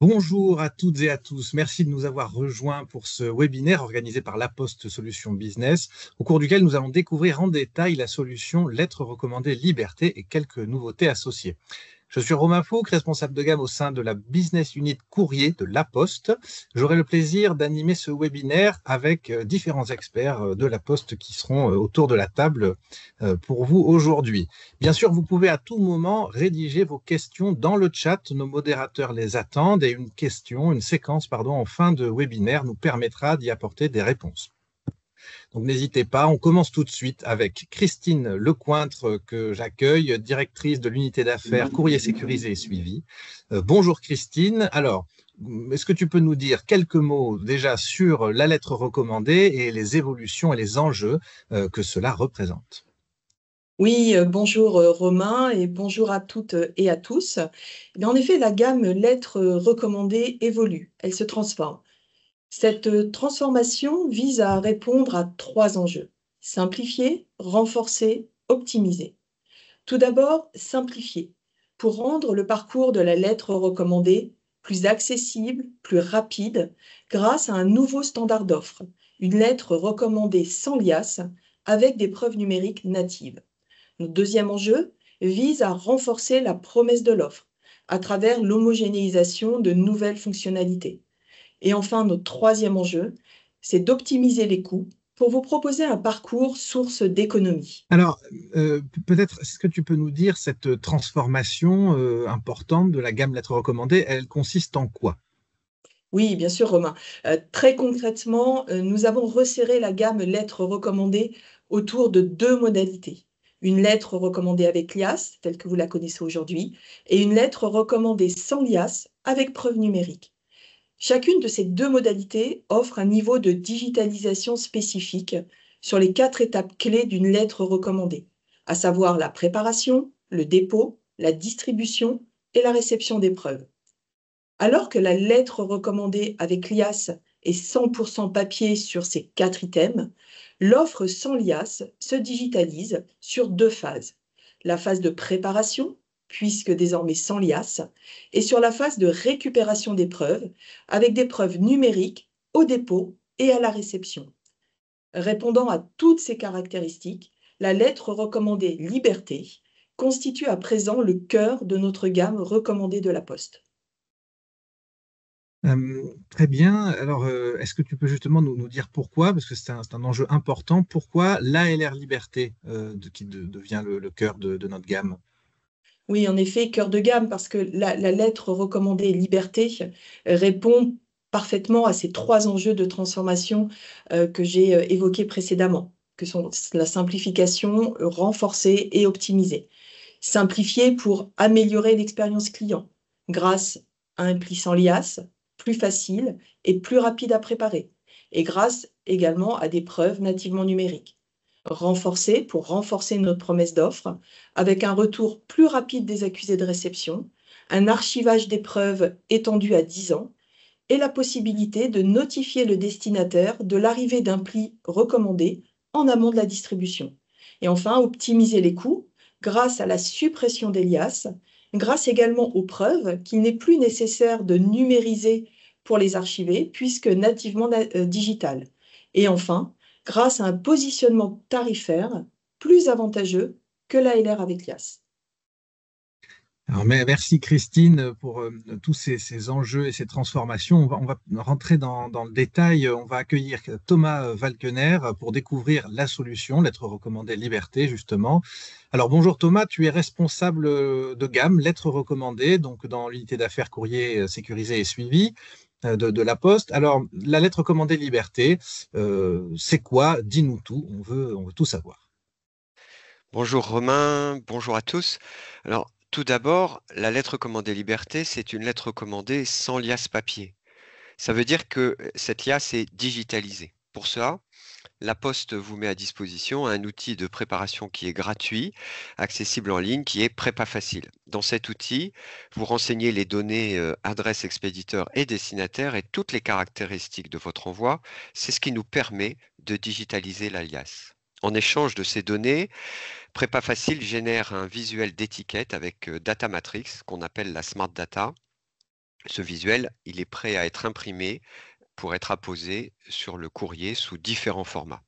Bonjour à toutes et à tous. Merci de nous avoir rejoints pour ce webinaire organisé par La Poste Solutions Business, au cours duquel nous allons découvrir en détail la solution Lettres recommandées liberté et quelques nouveautés associées. Je suis Romain Fouque, responsable de gamme au sein de la Business Unit Courrier de La Poste. J'aurai le plaisir d'animer ce webinaire avec différents experts de La Poste qui seront autour de la table pour vous aujourd'hui. Bien sûr, vous pouvez à tout moment rédiger vos questions dans le chat. Nos modérateurs les attendent et une séquence en fin de webinaire nous permettra d'y apporter des réponses. Donc n'hésitez pas, on commence tout de suite avec Christine Lecointre que j'accueille, directrice de l'unité d'affaires courrier sécurisé et suivi. Bonjour Christine. Alors, est-ce que tu peux nous dire quelques mots déjà sur la lettre recommandée et les évolutions et les enjeux que cela représente? Oui, bonjour Romain et bonjour à toutes et à tous. En effet, la gamme lettres recommandées évolue, elle se transforme. Cette transformation vise à répondre à trois enjeux: simplifier, renforcer, optimiser. Tout d'abord, simplifier, pour rendre le parcours de la lettre recommandée plus accessible, plus rapide, grâce à un nouveau standard d'offre, une lettre recommandée sans liasse avec des preuves numériques natives. Notre deuxième enjeu vise à renforcer la promesse de l'offre à travers l'homogénéisation de nouvelles fonctionnalités. Et enfin, notre troisième enjeu, c'est d'optimiser les coûts pour vous proposer un parcours source d'économie. Alors, peut-être, est-ce que tu peux nous dire cette transformation importante de la gamme lettres recommandées, elle consiste en quoi? Oui, bien sûr, Romain. Très concrètement, nous avons resserré la gamme lettres recommandées autour de deux modalités. Une lettre recommandée avec liasse, telle que vous la connaissez aujourd'hui, et une lettre recommandée sans liasse avec preuve numérique. Chacune de ces deux modalités offre un niveau de digitalisation spécifique sur les quatre étapes clés d'une lettre recommandée, à savoir la préparation, le dépôt, la distribution et la réception des preuves. Alors que la lettre recommandée avec l'IAS est 100% papier sur ces quatre items, l'offre sans l'IAS se digitalise sur deux phases: la phase de préparation, puisque désormais sans l'IAS, et sur la phase de récupération des preuves, avec des preuves numériques au dépôt et à la réception. Répondant à toutes ces caractéristiques, la lettre recommandée Liberté constitue à présent le cœur de notre gamme recommandée de la Poste. Très bien. Alors, est-ce que tu peux justement nous dire pourquoi, parce que c'est un enjeu important, pourquoi l'ALR Liberté devient le cœur de notre gamme? Oui, en effet, cœur de gamme, parce que la lettre recommandée Liberté répond parfaitement à ces trois enjeux de transformation que j'ai évoqués précédemment, que sont la simplification, renforcer et optimiser. Simplifier pour améliorer l'expérience client grâce à un pli sans liasse, plus facile et plus rapide à préparer, et grâce également à des preuves nativement numériques. Renforcer pour renforcer notre promesse d'offre avec un retour plus rapide des accusés de réception, un archivage des preuves étendu à 10 ans et la possibilité de notifier le destinataire de l'arrivée d'un pli recommandé en amont de la distribution. Et enfin, optimiser les coûts grâce à la suppression des liasses, grâce également aux preuves qu'il n'est plus nécessaire de numériser pour les archiver puisque nativement digital. Et enfin, grâce à un positionnement tarifaire plus avantageux que l'ALR avec liasse. Alors, merci Christine pour tous ces enjeux et ces transformations. On va rentrer dans le détail. On va accueillir Thomas Valkener pour découvrir la solution, lettre recommandée Liberté, justement. Alors, bonjour Thomas, tu es responsable de gamme, lettre recommandée, donc dans l'unité d'affaires courrier sécurisé et suivi de La Poste. Alors, la lettre recommandée Liberté, c'est quoi? Dis-nous tout, on veut tout savoir. Bonjour Romain, bonjour à tous. Alors, tout d'abord, la lettre recommandée Liberté, c'est une lettre recommandée sans liasse papier. Ça veut dire que cette liasse est digitalisée. Pour cela, la Poste vous met à disposition un outil de préparation qui est gratuit, accessible en ligne, qui est Prépa Facile. Dans cet outil, vous renseignez les données adresse expéditeur et destinataire et toutes les caractéristiques de votre envoi. C'est ce qui nous permet de digitaliser la liasse. En échange de ces données, Prépa Facile génère un visuel d'étiquette avec Data Matrix qu'on appelle la Smart Data. Ce visuel, il est prêt à être imprimé pour être apposé sur le courrier sous différents formats.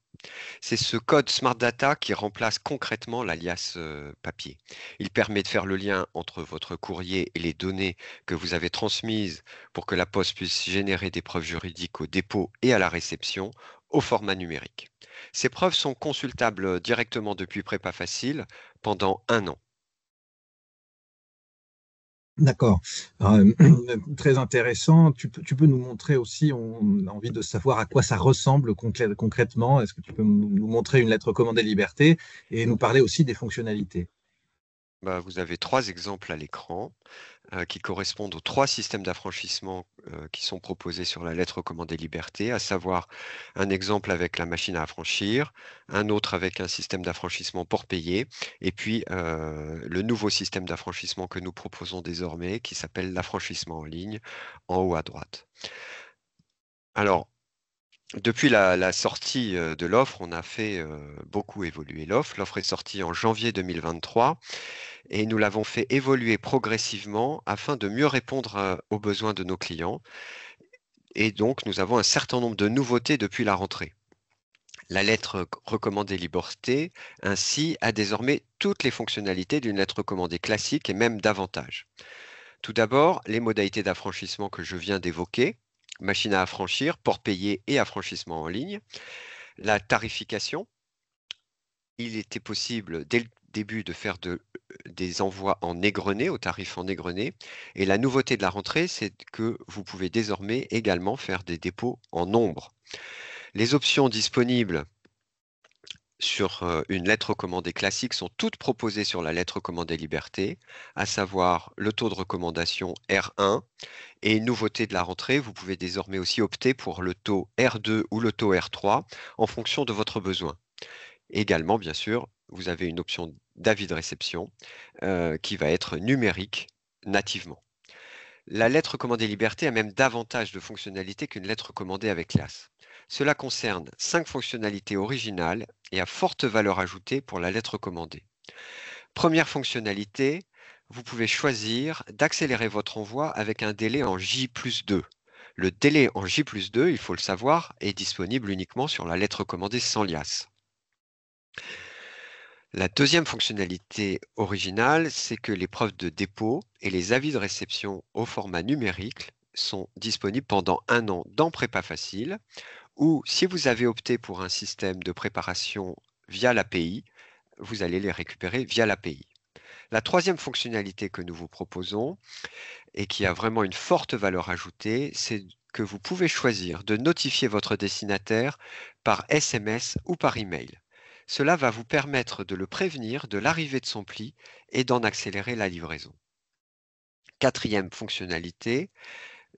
C'est ce code Smart Data qui remplace concrètement l'alias papier. Il permet de faire le lien entre votre courrier et les données que vous avez transmises pour que la Poste puisse générer des preuves juridiques au dépôt et à la réception au format numérique. Ces preuves sont consultables directement depuis Prépa Facile pendant 1 an. D'accord. Très intéressant. Tu peux nous montrer aussi, on a envie de savoir à quoi ça ressemble concrètement. Est-ce que tu peux nous montrer une lettre recommandée liberté et nous parler aussi des fonctionnalités? Vous avez 3 exemples à l'écran qui correspondent aux 3 systèmes d'affranchissement qui sont proposés sur la lettre recommandée liberté, à savoir un exemple avec la machine à affranchir, un autre avec un système d'affranchissement port payé, et puis le nouveau système d'affranchissement que nous proposons désormais qui s'appelle l'affranchissement en ligne, en haut à droite. Alors, depuis la sortie de l'offre, on a fait beaucoup évoluer l'offre. L'offre est sortie en janvier 2023 et nous l'avons fait évoluer progressivement afin de mieux répondre aux besoins de nos clients. Et donc, nous avons un certain nombre de nouveautés depuis la rentrée. La lettre recommandée liberté, ainsi, a désormais toutes les fonctionnalités d'une lettre recommandée classique et même davantage. Tout d'abord, les modalités d'affranchissement que je viens d'évoquer, machine à affranchir, port payé et affranchissement en ligne. La tarification, il était possible dès le début de faire des envois en égrené, au tarif en égrené. Et la nouveauté de la rentrée, c'est que vous pouvez désormais également faire des dépôts en nombre. Les options disponibles sur une lettre recommandée classique sont toutes proposées sur la lettre recommandée liberté, à savoir le taux de recommandation R1. Et nouveauté de la rentrée, vous pouvez désormais aussi opter pour le taux R2 ou le taux R3 en fonction de votre besoin. Également, bien sûr, vous avez une option d'avis de réception qui va être numérique nativement. La lettre recommandée liberté a même davantage de fonctionnalités qu'une lettre recommandée avec classe. Cela concerne 5 fonctionnalités originales et à forte valeur ajoutée pour la lettre recommandée. Première fonctionnalité, vous pouvez choisir d'accélérer votre envoi avec un délai en J+2. Le délai en J+2, il faut le savoir, est disponible uniquement sur la lettre recommandée sans liasse. La deuxième fonctionnalité originale, c'est que les preuves de dépôt et les avis de réception au format numérique sont disponibles pendant 1 an dans Prépa Facile, ou si vous avez opté pour un système de préparation via l'API, vous allez les récupérer via l'API. La troisième fonctionnalité que nous vous proposons et qui a vraiment une forte valeur ajoutée, c'est que vous pouvez choisir de notifier votre destinataire par SMS ou par email. Cela va vous permettre de le prévenir de l'arrivée de son pli et d'en accélérer la livraison. Quatrième fonctionnalité,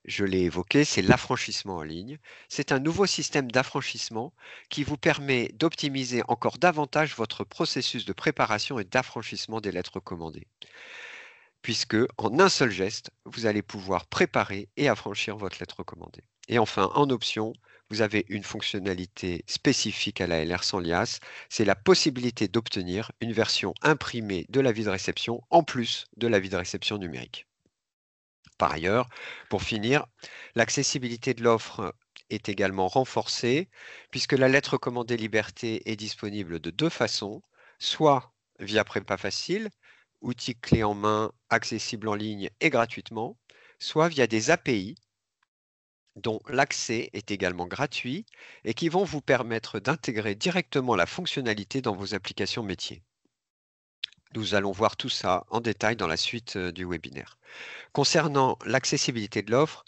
je l'ai évoqué, c'est l'affranchissement en ligne. C'est un nouveau système d'affranchissement qui vous permet d'optimiser encore davantage votre processus de préparation et d'affranchissement des lettres recommandées, puisque en un seul geste, vous allez pouvoir préparer et affranchir votre lettre recommandée. Et enfin, en option, vous avez une fonctionnalité spécifique à la LR sans liasse, c'est la possibilité d'obtenir une version imprimée de l'avis de réception en plus de l'avis de réception numérique. Par ailleurs, pour finir, l'accessibilité de l'offre est également renforcée puisque la lettre recommandée liberté est disponible de 2 façons, soit via Prépa Facile, outil clé en main, accessible en ligne et gratuitement, soit via des API dont l'accès est également gratuit et qui vont vous permettre d'intégrer directement la fonctionnalité dans vos applications métiers. Nous allons voir tout ça en détail dans la suite du webinaire. Concernant l'accessibilité de l'offre,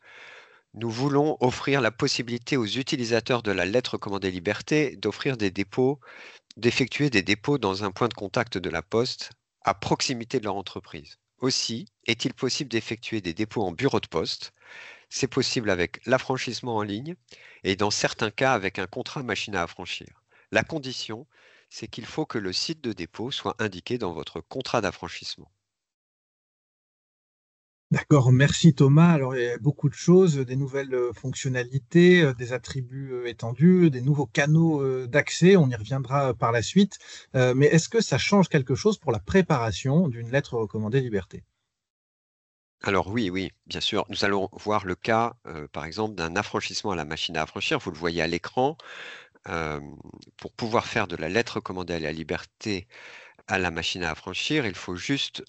nous voulons offrir la possibilité aux utilisateurs de la lettre recommandée liberté d'effectuer des dépôts dans un point de contact de la Poste à proximité de leur entreprise. Aussi, est-il possible d'effectuer des dépôts en bureau de poste? C'est possible avec l'affranchissement en ligne et dans certains cas avec un contrat machine à affranchir. La condition, c'est qu'il faut que le site de dépôt soit indiqué dans votre contrat d'affranchissement. D'accord, merci Thomas. Alors, il y a beaucoup de choses, des nouvelles fonctionnalités, des attributs étendus, des nouveaux canaux d'accès. On y reviendra par la suite. Mais est-ce que ça change quelque chose pour la préparation d'une lettre recommandée liberté? Alors oui, oui, bien sûr. Nous allons voir le cas, par exemple, d'un affranchissement à la machine à affranchir. Vous le voyez à l'écran. Euh, pour pouvoir faire de la lettre recommandée à la liberté à la machine à affranchir, il faut juste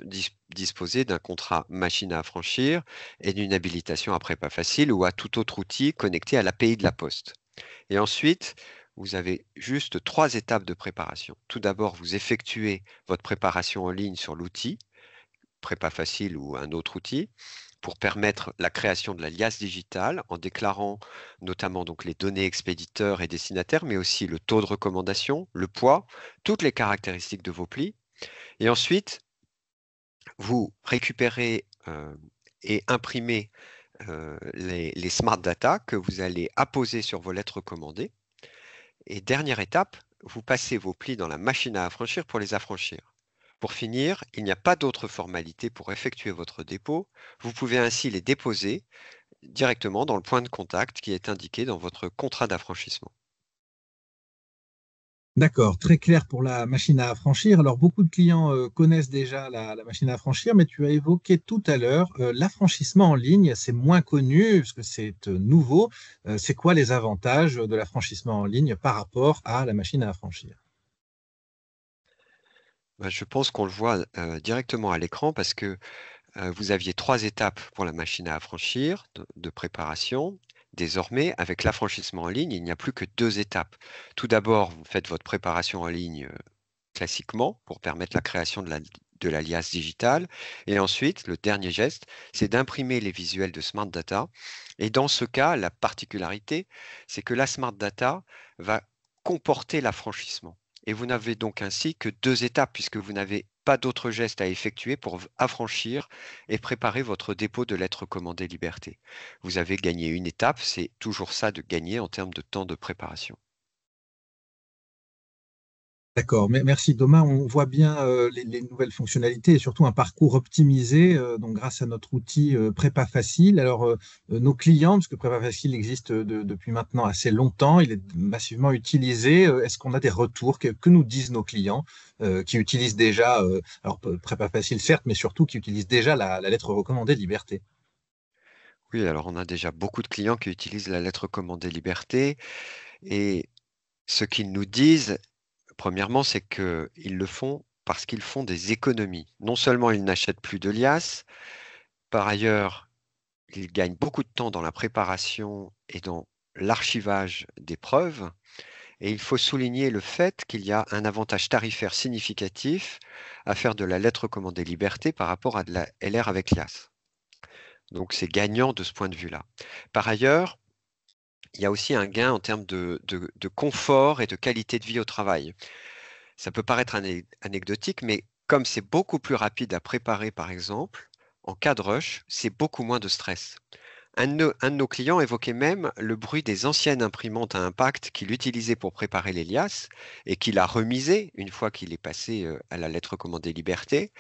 disposer d'un contrat machine à affranchir et d'une habilitation à prépa facile ou à tout autre outil connecté à l'API de la Poste. Et ensuite, vous avez juste 3 étapes de préparation. Tout d'abord, vous effectuez votre préparation en ligne sur l'outil, prépa facile ou un autre outil, pour permettre la création de la liasse digitale en déclarant notamment donc les données expéditeurs et destinataires, mais aussi le taux de recommandation, le poids, toutes les caractéristiques de vos plis. Et ensuite, vous récupérez et imprimez les smart data que vous allez apposer sur vos lettres recommandées. Et dernière étape, vous passez vos plis dans la machine à affranchir pour les affranchir. Pour finir, il n'y a pas d'autre formalité pour effectuer votre dépôt. Vous pouvez ainsi les déposer directement dans le point de contact qui est indiqué dans votre contrat d'affranchissement. D'accord, très clair pour la machine à affranchir. Alors, beaucoup de clients connaissent déjà la machine à affranchir, mais tu as évoqué tout à l'heure l'affranchissement en ligne. C'est moins connu parce que c'est nouveau. C'est quoi les avantages de l'affranchissement en ligne par rapport à la machine à affranchir? Je pense qu'on le voit directement à l'écran parce que vous aviez 3 étapes pour la machine à affranchir de préparation. Désormais, avec l'affranchissement en ligne, il n'y a plus que 2 étapes. Tout d'abord, vous faites votre préparation en ligne classiquement pour permettre la création de l'alias digitale. Et ensuite, le dernier geste, c'est d'imprimer les visuels de Smart Data. Et dans ce cas, la particularité, c'est que la Smart Data va comporter l'affranchissement. Et vous n'avez donc ainsi que 2 étapes puisque vous n'avez pas d'autres gestes à effectuer pour affranchir et préparer votre dépôt de lettres recommandées liberté. Vous avez gagné une étape, c'est toujours ça de gagner en termes de temps de préparation. D'accord, merci Thomas. On voit bien les nouvelles fonctionnalités et surtout un parcours optimisé donc grâce à notre outil Prépa Facile. Alors, nos clients, parce que Prépa Facile existe depuis maintenant assez longtemps, il est massivement utilisé. Est-ce qu'on a des retours? Que nous disent nos clients qui utilisent déjà, Prépa Facile certes, mais surtout qui utilisent déjà la lettre recommandée Liberté? Oui, alors on a déjà beaucoup de clients qui utilisent la lettre recommandée liberté et ce qu'ils nous disent, premièrement, c'est qu'ils le font parce qu'ils font des économies. Non seulement ils n'achètent plus de liasses, par ailleurs, ils gagnent beaucoup de temps dans la préparation et dans l'archivage des preuves. Et il faut souligner le fait qu'il y a un avantage tarifaire significatif à faire de la lettre recommandée liberté par rapport à de la LR avec liasse. Donc c'est gagnant de ce point de vue-là. Par ailleurs, il y a aussi un gain en termes de confort et de qualité de vie au travail. Ça peut paraître anecdotique, mais comme c'est beaucoup plus rapide à préparer, par exemple, en cas de rush, c'est beaucoup moins de stress. Un de nos clients évoquait même le bruit des anciennes imprimantes à impact qu'il utilisait pour préparer les liasses et qu'il a remisé une fois qu'il est passé à la lettre recommandée liberté.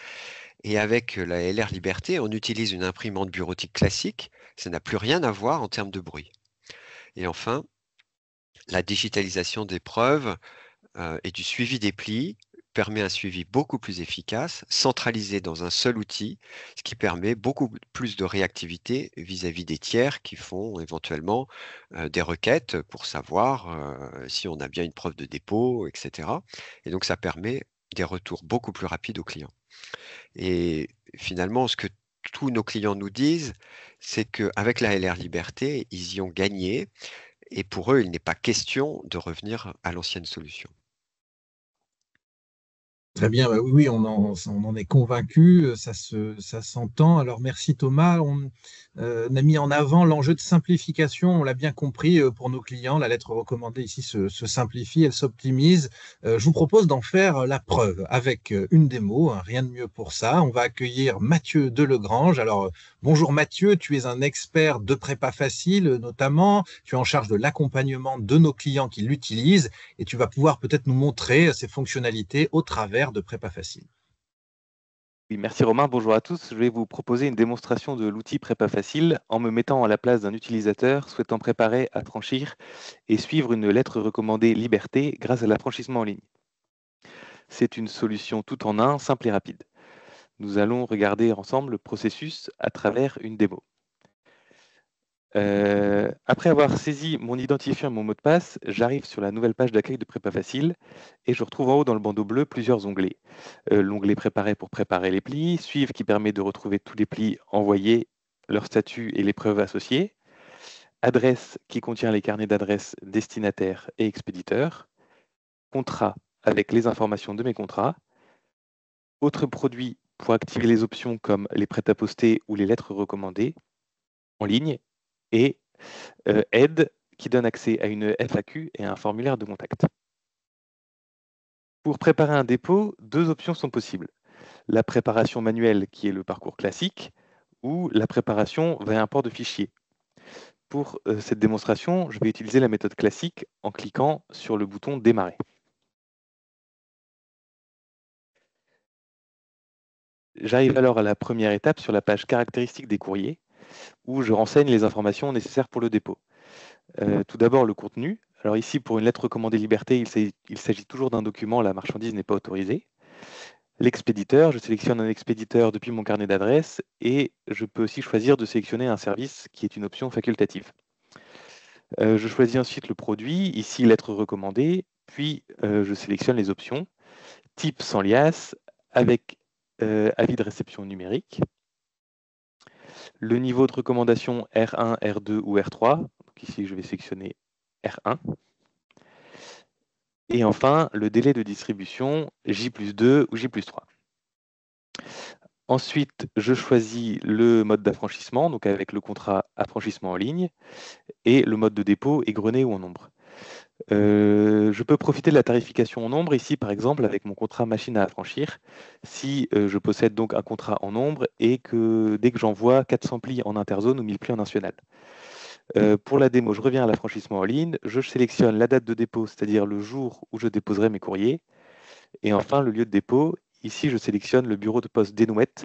Et avec la LR Liberté, on utilise une imprimante bureautique classique. Ça n'a plus rien à voir en termes de bruit. Et enfin, la digitalisation des preuves et du suivi des plis permet un suivi beaucoup plus efficace, centralisé dans un seul outil, ce qui permet beaucoup plus de réactivité vis-à-vis des tiers qui font éventuellement des requêtes pour savoir si on a bien une preuve de dépôt, etc. Et donc ça permet des retours beaucoup plus rapides aux clients. Et finalement, ce que tous nos clients nous disent, c'est qu'avec la LR Liberté, ils y ont gagné et pour eux, il n'est pas question de revenir à l'ancienne solution. Très bien, bah oui, on en est convaincu, ça s'entend. Alors merci Thomas, on a mis en avant l'enjeu de simplification, on l'a bien compris pour nos clients, la lettre recommandée ici se simplifie, elle s'optimise. Je vous propose d'en faire la preuve avec une démo, hein, rien de mieux pour ça. On va accueillir Mathieu Delegrange. Alors bonjour Mathieu, tu es un expert de prépa facile notamment, tu es en charge de l'accompagnement de nos clients qui l'utilisent et tu vas pouvoir peut-être nous montrer ces fonctionnalités au travers de Prépa Facile. Oui, merci Romain, bonjour à tous. Je vais vous proposer une démonstration de l'outil Prépa Facile en me mettant à la place d'un utilisateur souhaitant préparer, affranchir et suivre une lettre recommandée liberté grâce à l'affranchissement en ligne. C'est une solution tout en un, simple et rapide. Nous allons regarder ensemble le processus à travers une démo. Après avoir saisi mon identifiant et mon mot de passe, j'arrive sur la nouvelle page d'accueil de PrépaFacile et je retrouve en haut dans le bandeau bleu plusieurs onglets. L'onglet Préparer pour préparer les plis, Suivre qui permet de retrouver tous les plis envoyés, leur statut et les preuves associées, Adresse qui contient les carnets d'adresses destinataires et expéditeurs, Contrat avec les informations de mes contrats, Autres produits pour activer les options comme les prêt-à-poster ou les lettres recommandées en ligne, et Aide qui donne accès à une FAQ et à un formulaire de contact. Pour préparer un dépôt, deux options sont possibles. La préparation manuelle qui est le parcours classique ou la préparation via import de fichiers. Pour cette démonstration, je vais utiliser la méthode classique en cliquant sur le bouton Démarrer. J'arrive alors à la première étape sur la page caractéristiques des courriers où je renseigne les informations nécessaires pour le dépôt. Tout d'abord, le contenu. Alors ici, pour une lettre recommandée liberté, il s'agit toujours d'un document, la marchandise n'est pas autorisée. L'expéditeur, je sélectionne un expéditeur depuis mon carnet d'adresses et je peux aussi choisir de sélectionner un service qui est une option facultative. Je choisis ensuite le produit, ici lettre recommandée, puis je sélectionne les options, type sans liasse, avec avis de réception numérique. Le niveau de recommandation R1, R2 ou R3. Donc ici, je vais sélectionner R1. Et enfin, le délai de distribution J+2 ou J+3. Ensuite, je choisis le mode d'affranchissement, donc avec le contrat affranchissement en ligne, et le mode de dépôt égrené ou en nombre. Je peux profiter de la tarification en nombre, ici par exemple avec mon contrat machine à affranchir, si je possède donc un contrat en nombre et que dès que j'envoie 400 plis en interzone ou 1000 plis en national. Pour la démo, je reviens à l'affranchissement en ligne, je sélectionne la date de dépôt, c'est-à-dire le jour où je déposerai mes courriers, et enfin le lieu de dépôt. Ici, je sélectionne le bureau de poste d'Enouette.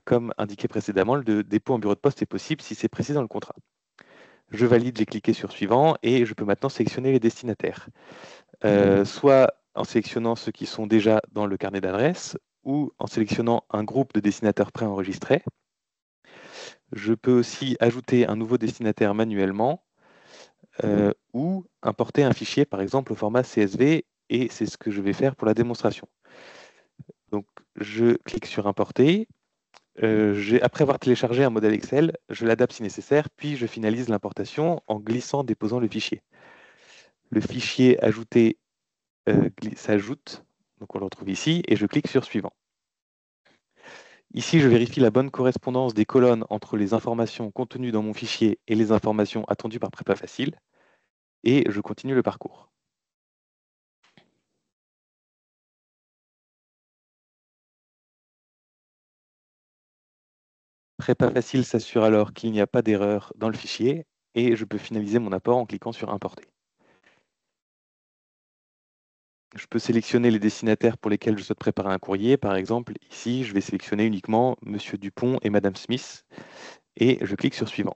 Comme indiqué précédemment, le dépôt en bureau de poste est possible si c'est précisé dans le contrat. Je valide, j'ai cliqué sur suivant et je peux maintenant sélectionner les destinataires. Soit en sélectionnant ceux qui sont déjà dans le carnet d'adresses ou en sélectionnant un groupe de destinataires préenregistrés. Je peux aussi ajouter un nouveau destinataire manuellement ou importer un fichier, par exemple, au format CSV, et c'est ce que je vais faire pour la démonstration. Donc, je clique sur Importer. Après avoir téléchargé un modèle Excel, je l'adapte si nécessaire, puis je finalise l'importation en glissant, déposant le fichier. Le fichier ajouté s'ajoute, donc on le retrouve ici, et je clique sur Suivant. Ici, je vérifie la bonne correspondance des colonnes entre les informations contenues dans mon fichier et les informations attendues par PrépaFacile, et je continue le parcours. PrépaFacile s'assure alors qu'il n'y a pas d'erreur dans le fichier, et je peux finaliser mon apport en cliquant sur Importer. Je peux sélectionner les destinataires pour lesquels je souhaite préparer un courrier. Par exemple, ici, je vais sélectionner uniquement Monsieur Dupont et Madame Smith, et je clique sur Suivant.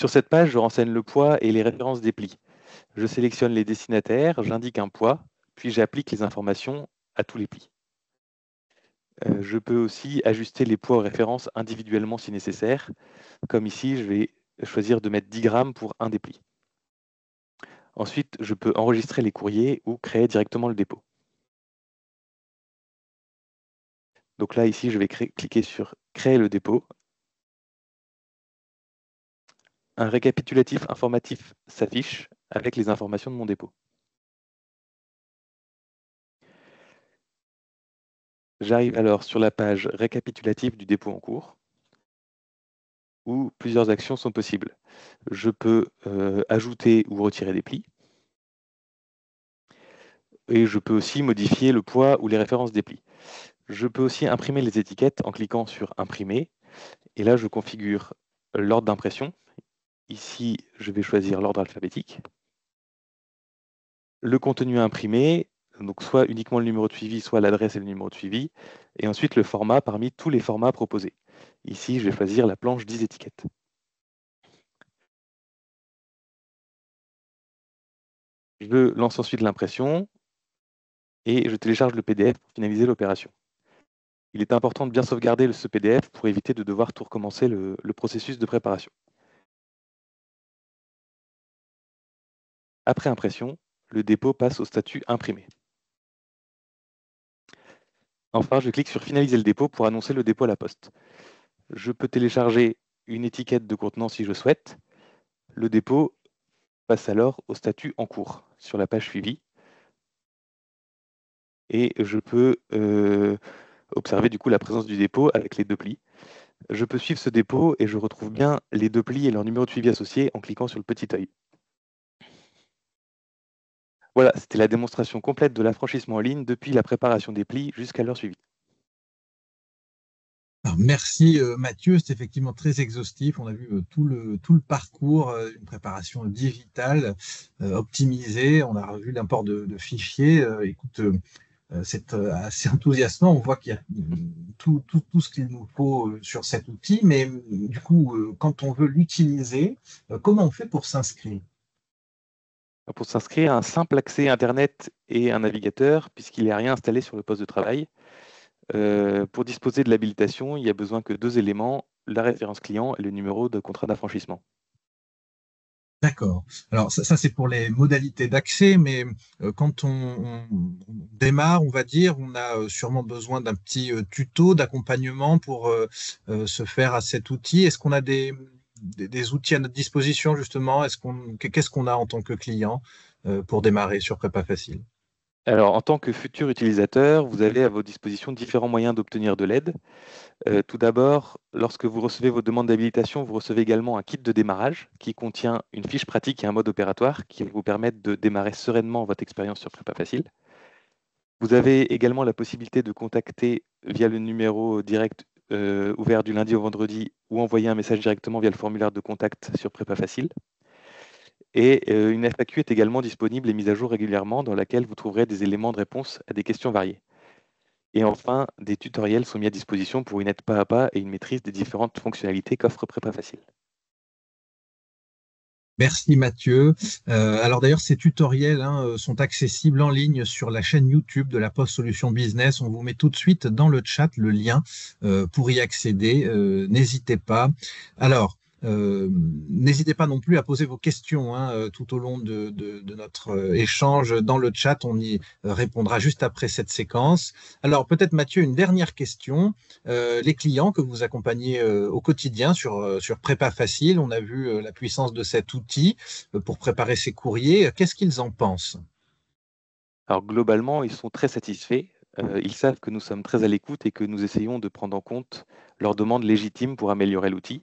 Sur cette page, je renseigne le poids et les références des plis. Je sélectionne les destinataires, j'indique un poids, puis j'applique les informations à tous les plis. Je peux aussi ajuster les poids aux références individuellement si nécessaire. Comme ici, je vais choisir de mettre 10 grammes pour un des plis. Ensuite, je peux enregistrer les courriers ou créer directement le dépôt. Donc là, ici, je vais cliquer sur Créer le dépôt. Un récapitulatif informatif s'affiche avec les informations de mon dépôt. J'arrive alors sur la page récapitulative du dépôt en cours, où plusieurs actions sont possibles. Je peux ajouter ou retirer des plis, et je peux aussi modifier le poids ou les références des plis. Je peux aussi imprimer les étiquettes en cliquant sur Imprimer, et là je configure l'ordre d'impression. Ici, je vais choisir l'ordre alphabétique. Le contenu à imprimer, donc soit uniquement le numéro de suivi, soit l'adresse et le numéro de suivi, et ensuite le format parmi tous les formats proposés. Ici, je vais choisir la planche 10 étiquettes. Je lance ensuite l'impression, et je télécharge le PDF pour finaliser l'opération. Il est important de bien sauvegarder ce PDF pour éviter de devoir tout recommencer le processus de préparation. Après impression, le dépôt passe au statut imprimé. Enfin, je clique sur Finaliser le dépôt pour annoncer le dépôt à la poste. Je peux télécharger une étiquette de contenant si je souhaite. Le dépôt passe alors au statut en cours sur la page suivie. Et je peux observer du coup la présence du dépôt avec les 2 plis. Je peux suivre ce dépôt et je retrouve bien les 2 plis et leur numéro de suivi associé en cliquant sur le petit œil. Voilà, c'était la démonstration complète de l'affranchissement en ligne depuis la préparation des plis jusqu'à leur suivi. Alors, merci Mathieu, c'est effectivement très exhaustif. On a vu tout le parcours d'une préparation digitale optimisée. On a revu l'import de fichiers. Écoute, c'est assez enthousiasmant. On voit qu'il y a tout ce qu'il nous faut sur cet outil. Mais du coup, quand on veut l'utiliser, comment on fait pour s'inscrire? Pour s'inscrire, un simple accès Internet et un navigateur, puisqu'il n'y a rien installé sur le poste de travail. Pour disposer de l'habilitation, il n'y a besoin que 2 éléments, la référence client et le numéro de contrat d'affranchissement. D'accord. Alors ça c'est pour les modalités d'accès, mais quand on démarre, on va dire, on a sûrement besoin d'un petit tuto d'accompagnement pour se faire à cet outil. Est-ce qu'on a des outils à notre disposition justement? Qu'est-ce qu'on a en tant que client pour démarrer sur Prépa Facile? Alors, en tant que futur utilisateur, vous avez à votre disposition différents moyens d'obtenir de l'aide. Tout d'abord, lorsque vous recevez vos demandes d'habilitation, vous recevez également un kit de démarrage qui contient une fiche pratique et un mode opératoire qui va vous permettre de démarrer sereinement votre expérience sur Prépa Facile. Vous avez également la possibilité de contacter via le numéro direct ouvert du lundi au vendredi ou envoyer un message directement via le formulaire de contact sur Prépa Facile. Et une FAQ est également disponible et mise à jour régulièrement dans laquelle vous trouverez des éléments de réponse à des questions variées. Et enfin, des tutoriels sont mis à disposition pour une aide pas à pas et une maîtrise des différentes fonctionnalités qu'offre Prépa Facile. Merci Mathieu. Alors d'ailleurs, ces tutoriels sont accessibles en ligne sur la chaîne YouTube de la Poste Solutions Business. On vous met tout de suite dans le chat le lien pour y accéder. N'hésitez pas. Alors, n'hésitez pas non plus à poser vos questions tout au long de notre échange dans le chat. On y répondra juste après cette séquence. Alors peut-être Mathieu, une dernière question. Les clients que vous accompagnez au quotidien sur Prépa Facile, on a vu la puissance de cet outil pour préparer ses courriers. Qu'est-ce qu'ils en pensent? Alors globalement, ils sont très satisfaits. Ils savent que nous sommes très à l'écoute et que nous essayons de prendre en compte leurs demandes légitimes pour améliorer l'outil.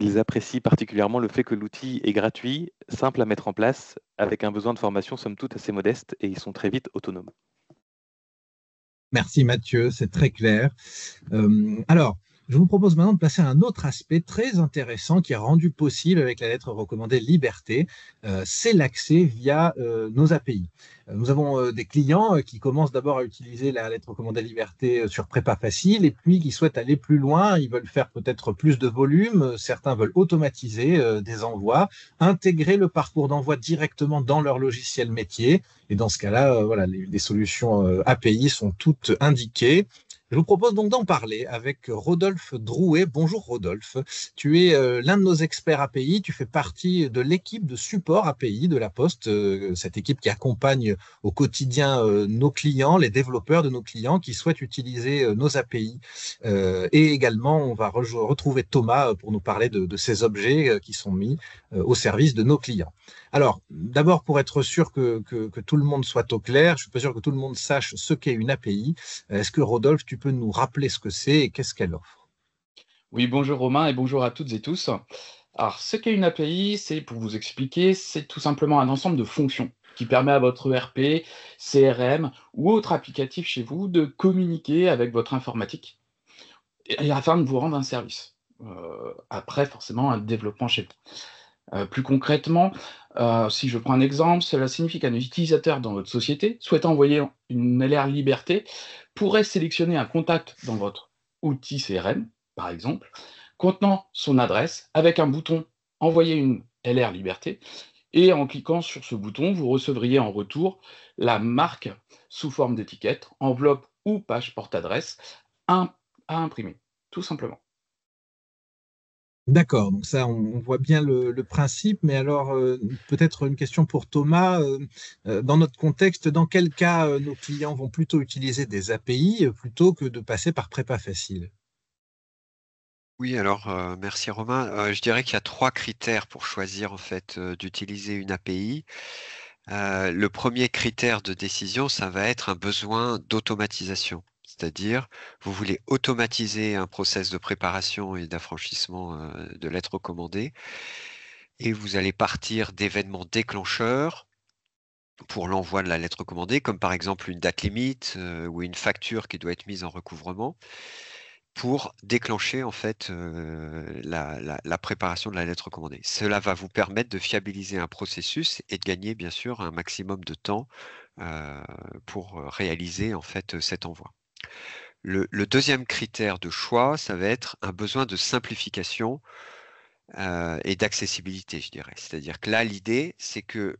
Ils apprécient particulièrement le fait que l'outil est gratuit, simple à mettre en place, avec un besoin de formation somme toute assez modeste, et ils sont très vite autonomes. Merci Mathieu, c'est très clair. Alors, je vous propose maintenant de passer à un autre aspect très intéressant qui est rendu possible avec la lettre recommandée Liberté, c'est l'accès via nos API. Nous avons des clients qui commencent d'abord à utiliser la lettre recommandée Liberté sur Prépa Facile et puis qui souhaitent aller plus loin. Ils veulent faire peut-être plus de volume. Certains veulent automatiser des envois, intégrer le parcours d'envoi directement dans leur logiciel métier. Et dans ce cas-là, voilà, les solutions API sont toutes indiquées. Je vous propose donc d'en parler avec Rodolphe Drouet. Bonjour Rodolphe, tu es l'un de nos experts API, tu fais partie de l'équipe de support API de la Poste, cette équipe qui accompagne au quotidien nos clients, les développeurs de nos clients qui souhaitent utiliser nos API. Et également, on va retrouver Thomas pour nous parler de ces objets qui sont mis au service de nos clients. Alors, d'abord, pour être sûr que tout le monde soit au clair, je suis pas sûr que tout le monde sache ce qu'est une API. Est-ce que Rodolphe, tu peux nous rappeler ce que c'est et qu'est-ce qu'elle offre? Oui, bonjour Romain et bonjour à toutes et tous. Alors, ce qu'est une API, c'est, pour vous expliquer, c'est tout simplement un ensemble de fonctions qui permet à votre ERP, CRM ou autre applicatif chez vous de communiquer avec votre informatique afin de vous rendre un service. Après, forcément, un développement chez vous. Plus concrètement, si je prends un exemple, cela signifie qu'un utilisateur dans votre société souhaitant envoyer une LR Liberté pourrait sélectionner un contact dans votre outil CRM, par exemple, contenant son adresse avec un bouton Envoyer une LR Liberté, Et en cliquant sur ce bouton, vous recevriez en retour la marque sous forme d'étiquette, enveloppe ou page porte-adresse à imprimer, tout simplement. D'accord, donc ça, on voit bien le principe, mais alors peut-être une question pour Thomas. Dans notre contexte, dans quel cas nos clients vont plutôt utiliser des API plutôt que de passer par Prépa Facile? Oui, alors merci Romain. Je dirais qu'il y a 3 critères pour choisir en fait d'utiliser une API. Le premier critère de décision, ça va être un besoin d'automatisation. C'est-à-dire, vous voulez automatiser un process de préparation et d'affranchissement de lettres recommandées, et vous allez partir d'événements déclencheurs pour l'envoi de la lettre recommandée, comme par exemple une date limite ou une facture qui doit être mise en recouvrement, pour déclencher en fait la préparation de la lettre recommandée. Cela va vous permettre de fiabiliser un processus et de gagner bien sûr un maximum de temps pour réaliser en fait cet envoi. Le deuxième critère de choix, ça va être un besoin de simplification et d'accessibilité, je dirais. C'est-à-dire que là, l'idée, c'est que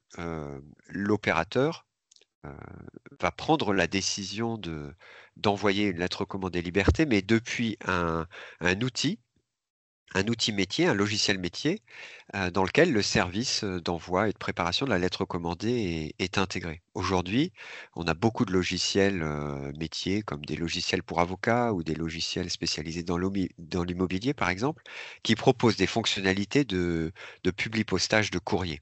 l'opérateur va prendre la décision d'envoyer une lettre recommandée liberté, mais depuis un outil métier, un logiciel métier, dans lequel le service d'envoi et de préparation de la lettre recommandée est intégré. Aujourd'hui, on a beaucoup de logiciels métiers, comme des logiciels pour avocats ou des logiciels spécialisés dans l'immobilier, par exemple, qui proposent des fonctionnalités de publipostage de courrier.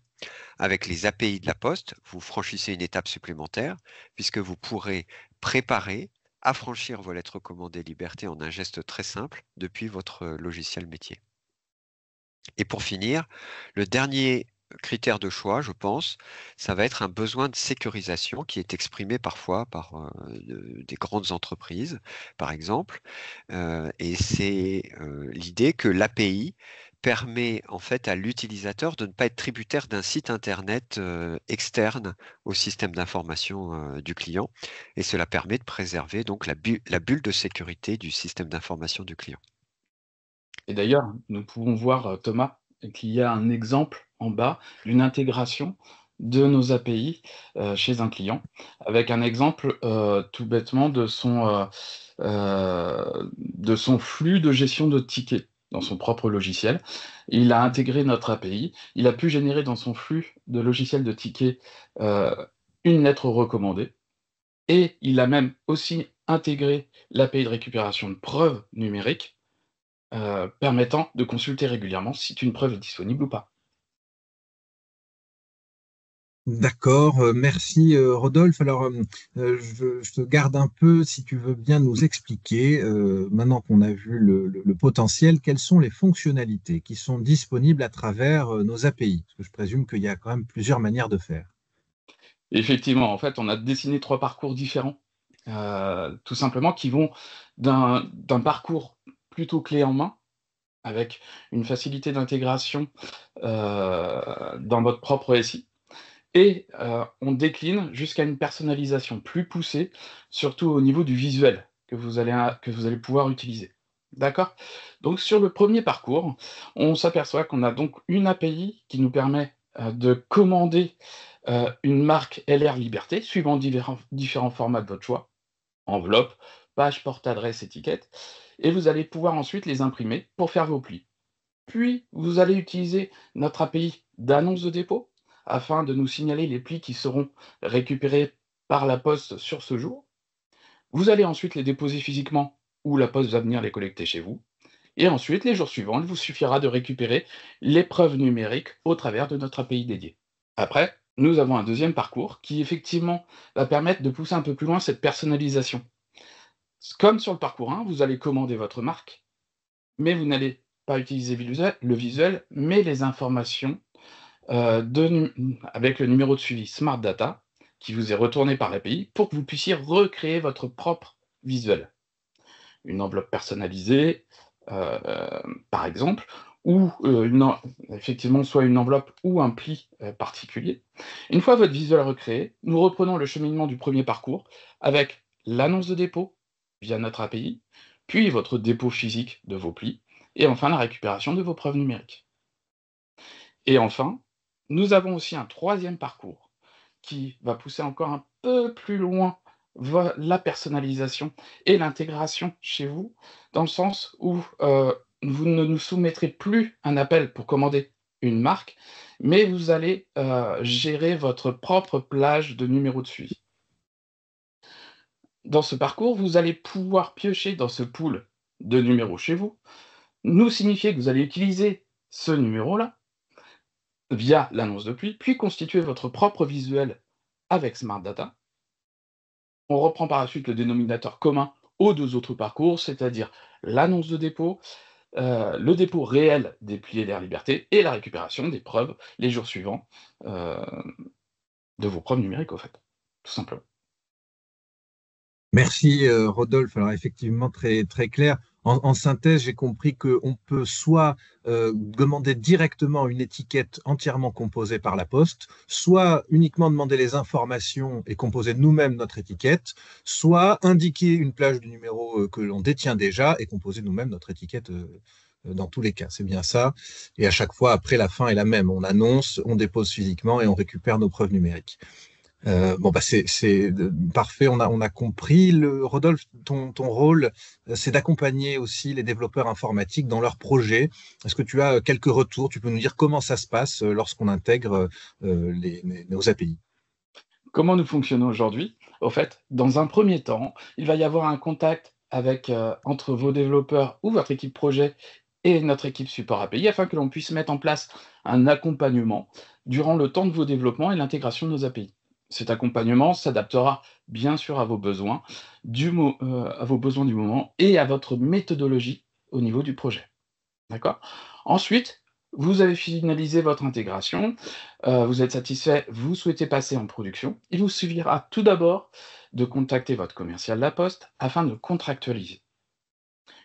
Avec les API de la Poste, vous franchissez une étape supplémentaire, puisque vous pourrez préparer, affranchir vos lettres recommandées liberté en un geste très simple depuis votre logiciel métier. Et pour finir, le dernier critère de choix, je pense, ça va être un besoin de sécurisation qui est exprimé parfois par des grandes entreprises, par exemple. Et c'est l'idée que l'API permet en fait à l'utilisateur de ne pas être tributaire d'un site internet externe au système d'information du client. Et cela permet de préserver donc la bulle de sécurité du système d'information du client. Et d'ailleurs, nous pouvons voir, Thomas, qu'il y a un exemple en bas d'une intégration de nos API chez un client, avec un exemple tout bêtement de son flux de gestion de tickets dans son propre logiciel. Il a intégré notre API, il a pu générer dans son flux de logiciel de tickets une lettre recommandée, et il a même aussi intégré l'API de récupération de preuves numériques permettant de consulter régulièrement si une preuve est disponible ou pas. D'accord, merci Rodolphe. Alors, je te garde un peu, si tu veux bien nous expliquer, maintenant qu'on a vu le potentiel, quelles sont les fonctionnalités qui sont disponibles à travers nos API? Parce que je présume qu'il y a quand même plusieurs manières de faire. Effectivement, en fait, on a dessiné 3 parcours différents, tout simplement qui vont d'un parcours plutôt clé en main, avec une facilité d'intégration, dans votre propre SI, et on décline jusqu'à une personnalisation plus poussée, surtout au niveau du visuel que vous allez pouvoir utiliser. D'accord? Donc sur le premier parcours, on s'aperçoit qu'on a donc une API qui nous permet, de commander, une marque LR Liberté suivant différents formats de votre choix, enveloppe, page, porte-adresse, étiquette, et vous allez pouvoir ensuite les imprimer pour faire vos plis. Puis, vous allez utiliser notre API d'annonce de dépôt afin de nous signaler les plis qui seront récupérés par la poste sur ce jour. Vous allez ensuite les déposer physiquement ou la poste va venir les collecter chez vous. Et ensuite, les jours suivants, il vous suffira de récupérer les preuves numériques au travers de notre API dédiée. Après, nous avons un deuxième parcours qui effectivement va permettre de pousser un peu plus loin cette personnalisation. Comme sur le parcours 1, vous allez commander votre marque, mais vous n'allez pas utiliser le visuel, mais les informations avec le numéro de suivi Smart Data qui vous est retourné par l'API pour que vous puissiez recréer votre propre visuel. Une enveloppe personnalisée, euh, par exemple, ou effectivement soit une enveloppe ou un pli particulier. Une fois votre visuel recréé, nous reprenons le cheminement du premier parcours avec l'annonce de dépôt via notre API, puis votre dépôt physique de vos plis, et enfin la récupération de vos preuves numériques. Et enfin, Nous avons aussi un troisième parcours qui va pousser encore un peu plus loin la personnalisation et l'intégration chez vous, dans le sens où vous ne nous soumettrez plus un appel pour commander une marque, mais vous allez gérer votre propre plage de numéros de suivi. Dans ce parcours, vous allez pouvoir piocher dans ce pool de numéros chez vous, nous signifier que vous allez utiliser ce numéro-là via l'annonce de pluie, puis constituer votre propre visuel avec Smart Data. On reprend par la suite le dénominateur commun aux deux autres parcours, c'est-à-dire l'annonce de dépôt, le dépôt réel des plis d'Air Liberté et la récupération des preuves les jours suivants de vos preuves numériques, au fait, tout simplement. Merci Rodolphe. Alors effectivement, très, très clair. En synthèse, j'ai compris qu'on peut soit demander directement une étiquette entièrement composée par la Poste, soit uniquement demander les informations et composer nous-mêmes notre étiquette, soit indiquer une plage de numéro que l'on détient déjà et composer nous-mêmes notre étiquette dans tous les cas. C'est bien ça. Et à chaque fois, après, la fin est la même. On annonce, on dépose physiquement et on récupère nos preuves numériques. C'est parfait, on a compris. Rodolphe, ton rôle, c'est d'accompagner aussi les développeurs informatiques dans leurs projets. Est-ce que tu as quelques retours? Tu peux nous dire comment ça se passe lorsqu'on intègre nos API? Comment nous fonctionnons aujourd'hui? Au fait, dans un premier temps, il va y avoir un contact entre vos développeurs ou votre équipe projet et notre équipe support API afin que l'on puisse mettre en place un accompagnement durant le temps de vos développements et l'intégration de nos API. Cet accompagnement s'adaptera bien sûr à vos besoins du moment et à votre méthodologie au niveau du projet. D'accord? Ensuite, vous avez finalisé votre intégration, vous êtes satisfait, vous souhaitez passer en production. Il vous suffira tout d'abord de contacter votre commercial La Poste afin de contractualiser.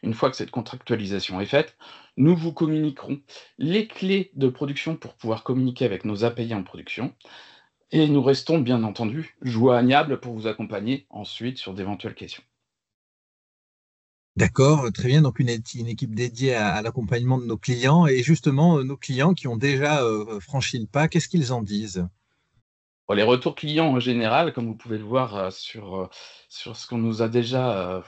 Une fois que cette contractualisation est faite, nous vous communiquerons les clés de production pour pouvoir communiquer avec nos API en production. Et nous restons bien entendu joignables pour vous accompagner ensuite sur d'éventuelles questions. D'accord, très bien. Donc une équipe dédiée à l'accompagnement de nos clients. Et justement, nos clients qui ont déjà franchi le pas, qu'est-ce qu'ils en disent? Bon, les retours clients en général, comme vous pouvez le voir sur ce qu'on nous a déjà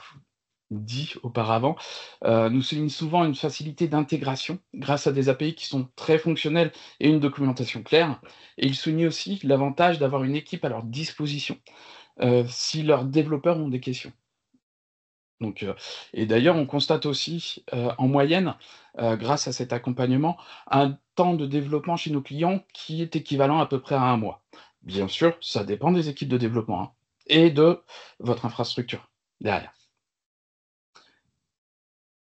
dit auparavant, nous soulignent souvent une facilité d'intégration grâce à des API qui sont très fonctionnelles et une documentation claire. Et ils soulignent aussi l'avantage d'avoir une équipe à leur disposition si leurs développeurs ont des questions. Donc, et d'ailleurs, on constate aussi, en moyenne, grâce à cet accompagnement, un temps de développement chez nos clients qui est équivalent à peu près à 1 mois. Bien sûr, ça dépend des équipes de développement, hein, et de votre infrastructure derrière.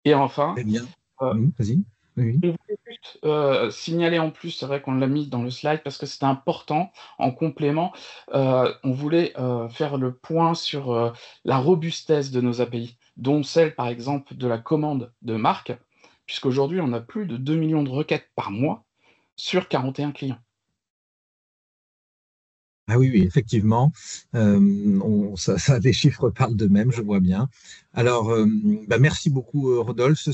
Et enfin, Très bien. heu, Vas-y. Oui. on voulait juste, signaler en plus, c'est vrai qu'on l'a mis dans le slide parce que c'était important, en complément, on voulait, faire le point sur, la robustesse de nos API, dont celle, par exemple, de la commande de marque, puisqu'aujourd'hui, on a plus de 2 millions de requêtes par mois sur 41 clients. Ah oui, oui, effectivement, les chiffres parlent d'eux-mêmes, je vois bien. Alors, merci beaucoup, Rodolphe.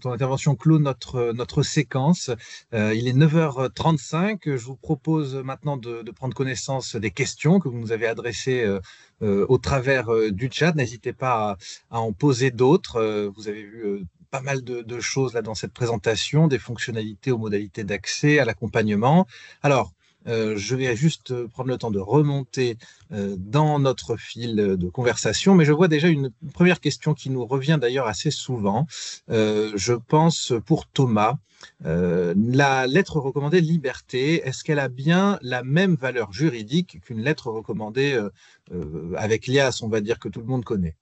Ton intervention clôt notre séquence. Il est 9h35. Je vous propose maintenant de prendre connaissance des questions que vous nous avez adressées au travers du chat. N'hésitez pas à en poser d'autres. Vous avez vu pas mal de choses là dans cette présentation, des fonctionnalités aux modalités d'accès, à l'accompagnement. Alors, je vais juste prendre le temps de remonter dans notre fil de conversation, mais je vois déjà une première question qui nous revient d'ailleurs assez souvent. Je pense pour Thomas, la lettre recommandée liberté, est-ce qu'elle a bien la même valeur juridique qu'une lettre recommandée avec l'IAS, on va dire, que tout le monde connaît?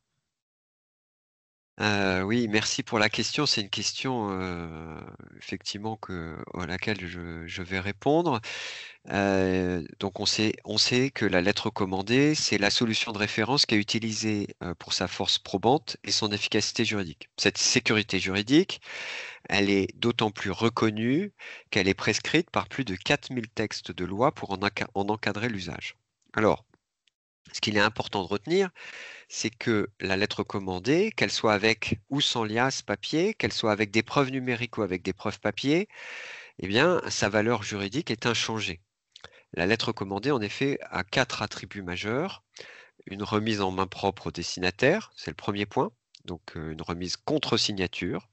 Oui, merci pour la question. C'est une question effectivement à laquelle je vais répondre. Donc on sait que la lettre recommandée, c'est la solution de référence qui est utilisée pour sa force probante et son efficacité juridique. Cette sécurité juridique, elle est d'autant plus reconnue qu'elle est prescrite par plus de 4000 textes de loi pour en encadrer l'usage. Alors, ce qu'il est important de retenir, c'est que la lettre recommandée, qu'elle soit avec ou sans liasse papier, qu'elle soit avec des preuves numériques ou avec des preuves papier, eh bien, sa valeur juridique est inchangée. La lettre recommandée, en effet, a 4 attributs majeurs. Une remise en main propre au destinataire, c'est le premier point, donc une remise contre signature.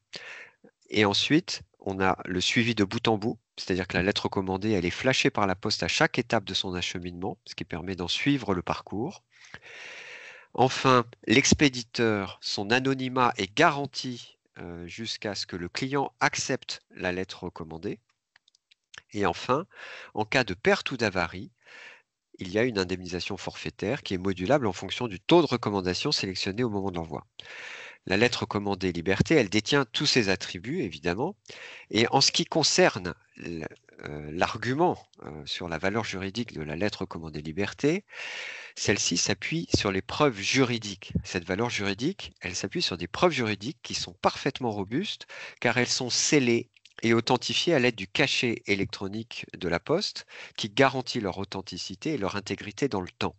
Et ensuite, on a le suivi de bout en bout, c'est-à-dire que la lettre recommandée, elle est flashée par la poste à chaque étape de son acheminement, ce qui permet d'en suivre le parcours. Enfin, l'expéditeur, son anonymat est garanti jusqu'à ce que le client accepte la lettre recommandée. Et enfin, en cas de perte ou d'avarie, il y a une indemnisation forfaitaire qui est modulable en fonction du taux de recommandation sélectionné au moment de l'envoi. La lettre recommandée liberté, elle détient tous ces attributs, évidemment. Et en ce qui concerne l'argument sur la valeur juridique de la lettre recommandée liberté, celle-ci s'appuie sur les preuves juridiques. Cette valeur juridique, elle s'appuie sur des preuves juridiques qui sont parfaitement robustes, car elles sont scellées et authentifiées à l'aide du cachet électronique de la Poste, qui garantit leur authenticité et leur intégrité dans le temps.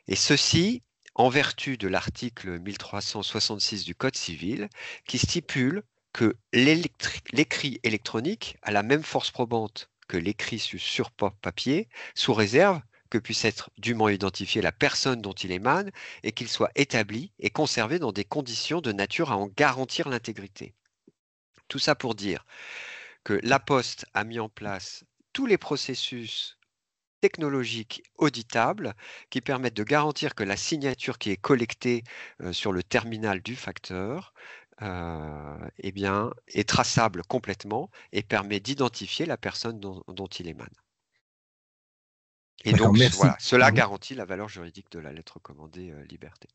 Et ceci en vertu de l'article 1366 du Code civil, qui stipule que l'écrit électronique a la même force probante que l'écrit sur papier, sous réserve que puisse être dûment identifiée la personne dont il émane et qu'il soit établi et conservé dans des conditions de nature à en garantir l'intégrité. Tout ça pour dire que la Poste a mis en place tous les processus technologiques auditables qui permettent de garantir que la signature qui est collectée sur le terminal du facteur eh bien, est traçable complètement et permet d'identifier la personne dont il émane. Et donc, voilà, cela garantit la valeur juridique de la lettre recommandée liberté.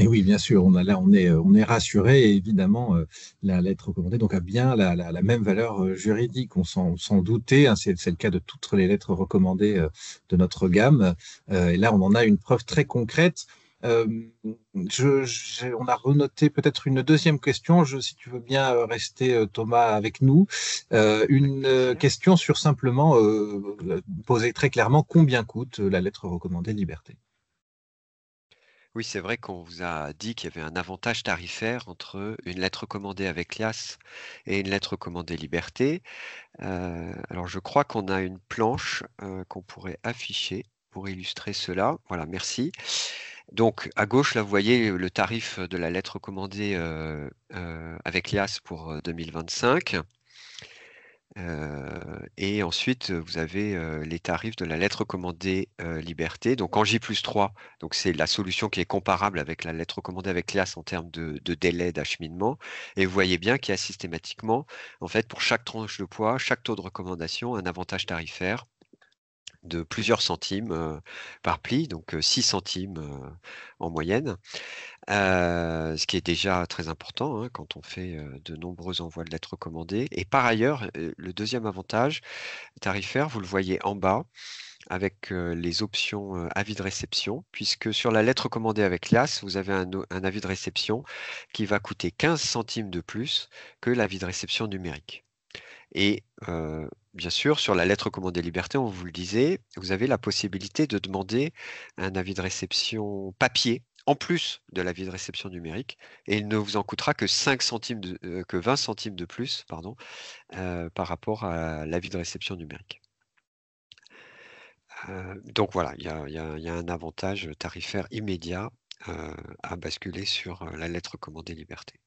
Et oui, bien sûr, là, on est rassuré, et évidemment, la lettre recommandée donc, a bien la même valeur juridique. On s'en doutait, hein, c'est le cas de toutes les lettres recommandées de notre gamme. Et là, on en a une preuve très concrète. On a renoté peut-être une deuxième question, si tu veux bien rester, Thomas, avec nous. Une question sur simplement poser très clairement combien coûte la lettre recommandée liberté. Oui, c'est vrai qu'on vous a dit qu'il y avait un avantage tarifaire entre une lettre recommandée avec Lias et une lettre recommandée liberté. Alors, je crois qu'on a une planche qu'on pourrait afficher pour illustrer cela. Voilà, merci. Donc, à gauche, là, vous voyez le tarif de la lettre recommandée avec Lias pour 2025. Et ensuite, vous avez les tarifs de la lettre recommandée liberté. Donc en J+3, donc c'est la solution qui est comparable avec la lettre recommandée avec Lias en termes de délai d'acheminement. Et vous voyez bien qu'il y a systématiquement, en fait, pour chaque tranche de poids, chaque taux de recommandation, un avantage tarifaire de plusieurs centimes par pli, donc 6 centimes en moyenne. Ce qui est déjà très important hein, quand on fait de nombreux envois de lettres recommandées. Et par ailleurs, le deuxième avantage tarifaire, vous le voyez en bas, avec les options avis de réception, puisque sur la lettre recommandée avec Lias, vous avez un avis de réception qui va coûter 15 centimes de plus que l'avis de réception numérique. Et bien sûr, sur la lettre recommandée liberté, on vous le disait, vous avez la possibilité de demander un avis de réception papier en plus de l'avis de réception numérique, et il ne vous en coûtera que 20 centimes de plus par rapport à l'avis de réception numérique. Donc voilà, il y a un avantage tarifaire immédiat à basculer sur la lettre recommandée liberté.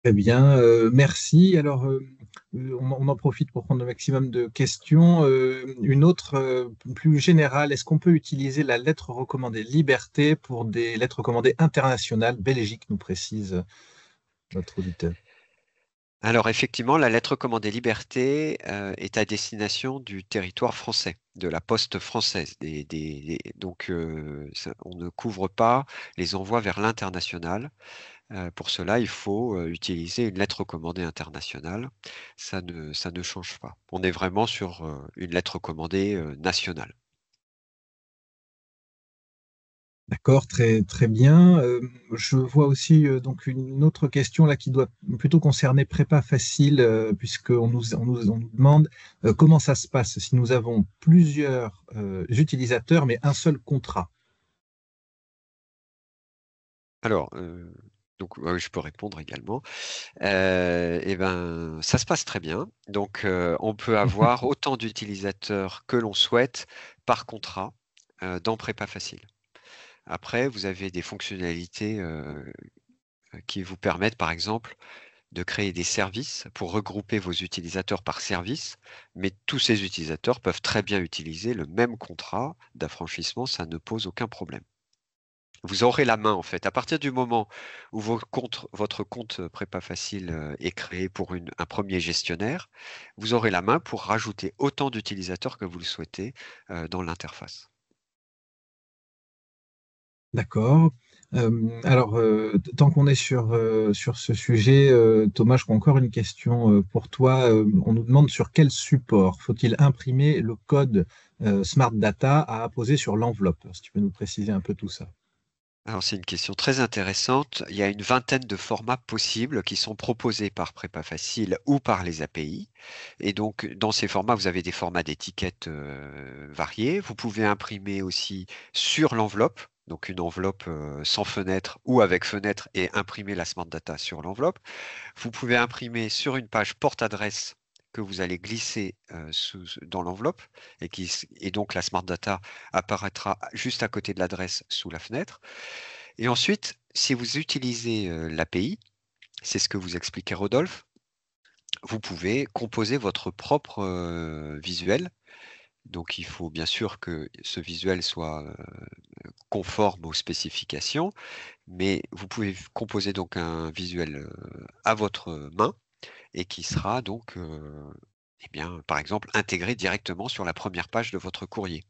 Très bien, merci. Alors, on en profite pour prendre le maximum de questions. Une autre plus générale, est-ce qu'on peut utiliser la lettre recommandée liberté pour des lettres recommandées internationales? Belgique, nous précise notre auditeur. Alors effectivement, la lettre recommandée liberté est à destination du territoire français, de la poste française. Donc on ne couvre pas les envois vers l'international. Pour cela, il faut utiliser une lettre recommandée internationale. Ça ne change pas. On est vraiment sur une lettre recommandée nationale. D'accord, très, très bien. Je vois aussi donc une autre question là qui doit plutôt concerner Prépa Facile, puisqu'on on nous demande comment ça se passe si nous avons plusieurs utilisateurs mais un seul contrat. Alors, Donc, je peux répondre également. Eh ben, ça se passe très bien. Donc, on peut avoir autant d'utilisateurs que l'on souhaite par contrat dans Prépa Facile. Après, vous avez des fonctionnalités qui vous permettent, par exemple, de créer des services pour regrouper vos utilisateurs par service, mais tous ces utilisateurs peuvent très bien utiliser le même contrat d'affranchissement, ça ne pose aucun problème. Vous aurez la main en fait. À partir du moment où votre compte Prépa Facile est créé pour un premier gestionnaire, vous aurez la main pour rajouter autant d'utilisateurs que vous le souhaitez dans l'interface. D'accord. Alors, tant qu'on est sur ce sujet, Thomas, je crois encore une question pour toi. On nous demande sur quel support faut-il imprimer le code Smart Data à apposer sur l'enveloppe? Si tu peux nous préciser un peu tout ça. Alors, c'est une question très intéressante. Il y a une vingtaine de formats possibles qui sont proposés par Prépa Facile ou par les API. Et donc, dans ces formats, vous avez des formats d'étiquettes variés. Vous pouvez imprimer aussi sur l'enveloppe, donc une enveloppe sans fenêtre ou avec fenêtre, et imprimer la Smart Data sur l'enveloppe. Vous pouvez imprimer sur une page porte-adresse que vous allez glisser dans l'enveloppe et donc la Smart Data apparaîtra juste à côté de l'adresse sous la fenêtre. Et ensuite, si vous utilisez l'API, c'est ce que vous expliquait Rodolphe, vous pouvez composer votre propre visuel. Donc, il faut bien sûr que ce visuel soit conforme aux spécifications, mais vous pouvez composer donc un visuel à votre main et qui sera donc, eh bien, par exemple, intégré directement sur la première page de votre courrier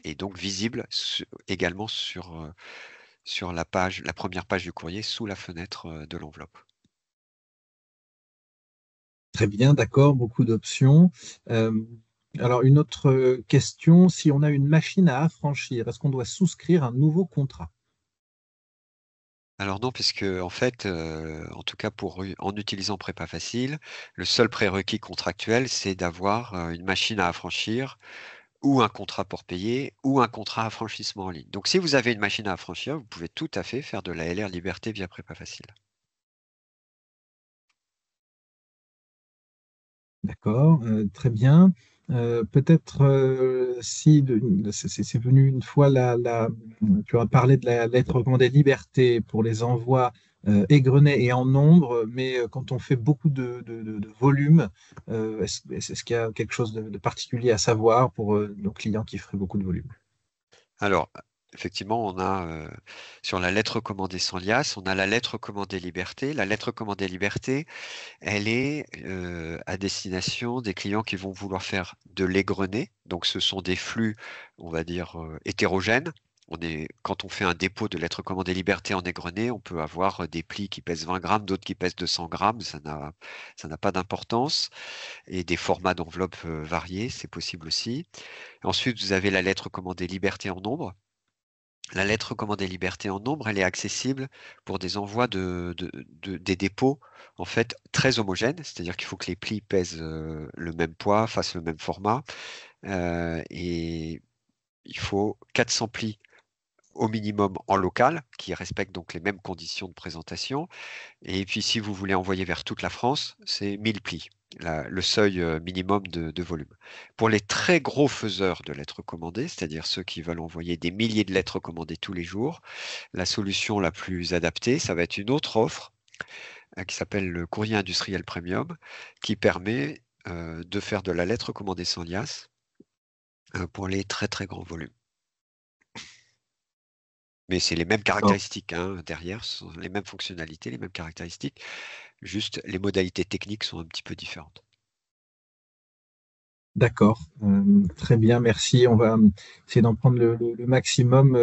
et donc visible également sur la première page du courrier sous la fenêtre de l'enveloppe. Très bien, d'accord, beaucoup d'options. Alors, une autre question, si on a une machine à affranchir, est-ce qu'on doit souscrire un nouveau contrat? Alors non, puisque en fait, en tout cas en utilisant Prépa Facile, le seul prérequis contractuel, c'est d'avoir une machine à affranchir ou un contrat pour payer ou un contrat affranchissement en ligne. Donc si vous avez une machine à affranchir, vous pouvez tout à fait faire de la LR Liberté via Prépa Facile. D'accord, très bien. Peut-être si c'est venu une fois, tu as parlé de la lettre recommandée liberté pour les envois égrenés et en nombre, mais quand on fait beaucoup de volume, est-ce qu'il y a quelque chose de particulier à savoir pour nos clients qui feraient beaucoup de volume? Alors, effectivement, on a sur la lettre recommandée sans liasse, on a la lettre recommandée liberté. La lettre recommandée liberté, elle est à destination des clients qui vont vouloir faire de l'égrené. Donc, ce sont des flux, on va dire, hétérogènes. Quand on fait un dépôt de lettre recommandée liberté en égrené, on peut avoir des plis qui pèsent 20 grammes, d'autres qui pèsent 200 grammes. Ça n'a pas d'importance. Et des formats d'enveloppe variés, c'est possible aussi. Ensuite, vous avez la lettre recommandée liberté en nombre. La lettre recommandée liberté en nombre, elle est accessible pour des envois des dépôts en fait très homogènes, c'est-à-dire qu'il faut que les plis pèsent le même poids, fassent le même format, et il faut 400 plis au minimum en local, qui respectent donc les mêmes conditions de présentation. Et puis si vous voulez envoyer vers toute la France, c'est 1000 plis. Le seuil minimum de volume. Pour les très gros faiseurs de lettres recommandées, c'est-à-dire ceux qui veulent envoyer des milliers de lettres recommandées tous les jours, la solution la plus adaptée, ça va être une autre offre qui s'appelle le courrier industriel premium, qui permet de faire de la lettre recommandée sans liasse pour les très très grands volumes. Mais c'est les mêmes caractéristiques derrière, ce sont les mêmes fonctionnalités, les mêmes caractéristiques, juste les modalités techniques sont un petit peu différentes. D'accord, très bien, merci. On va essayer d'en prendre le maximum.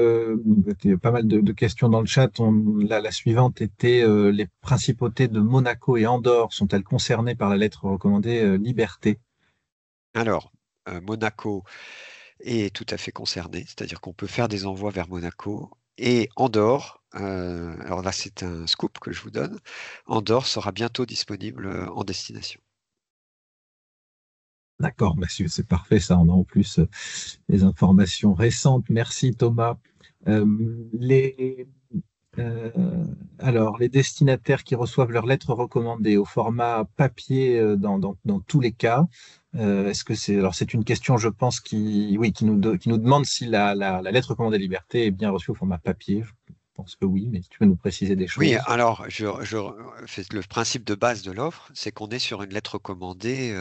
Il y a pas mal de questions dans le chat. La suivante était les principautés de Monaco et Andorre sont-elles concernées par la lettre recommandée liberté? Alors, Monaco est tout à fait concerné, c'est-à-dire qu'on peut faire des envois vers Monaco. Et Andorre, alors là c'est un scoop que je vous donne, Andorre sera bientôt disponible en destination. D'accord, c'est parfait, ça. On a en plus des informations récentes. Merci Thomas. Alors, les destinataires qui reçoivent leur lettre recommandée au format papier dans tous les cas, est-ce que c'est... Alors, c'est une question, je pense, qui nous demande si la lettre recommandée liberté est bien reçue au format papier. Je pense que oui, mais si tu peux nous préciser des Oui, choses. alors le principe de base de l'offre, c'est qu'on est sur une lettre recommandée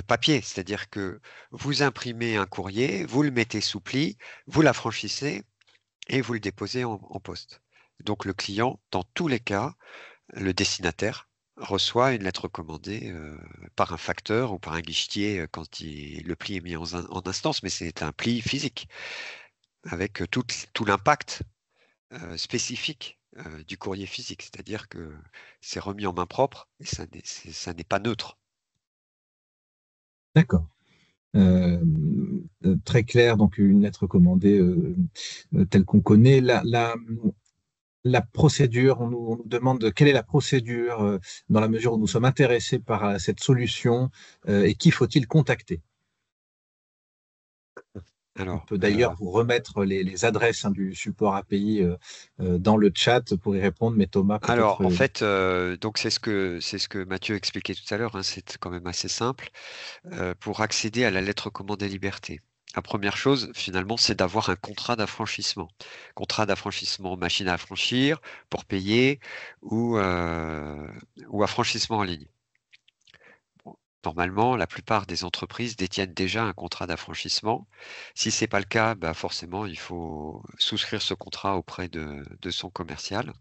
papier, c'est-à-dire que vous imprimez un courrier, vous le mettez sous pli, vous l'affranchissez et vous le déposez en poste. Donc le client, dans tous les cas, le destinataire reçoit une lettre recommandée par un facteur ou par un guichetier quand le pli est mis en instance, mais c'est un pli physique avec tout l'impact spécifique du courrier physique, c'est-à-dire que c'est remis en main propre et ça n'est pas neutre. D'accord. Très clair, donc une lettre recommandée telle qu'on connaît. La procédure, on nous demande quelle est la procédure dans la mesure où nous sommes intéressés par cette solution et qui faut-il contacter? On Alors, peut d'ailleurs vous remettre les adresses du support API dans le chat pour y répondre, mais Thomas Alors, peut-être. en fait, donc c'est ce que Mathieu expliquait tout à l'heure, hein, c'est quand même assez simple. Pour accéder à la lettre recommandée liberté, la première chose, finalement, c'est d'avoir un contrat d'affranchissement. Contrat d'affranchissement machine à affranchir pour payer ou affranchissement en ligne. Bon, normalement, la plupart des entreprises détiennent déjà un contrat d'affranchissement. Si ce n'est pas le cas, bah forcément, il faut souscrire ce contrat auprès de son commercial.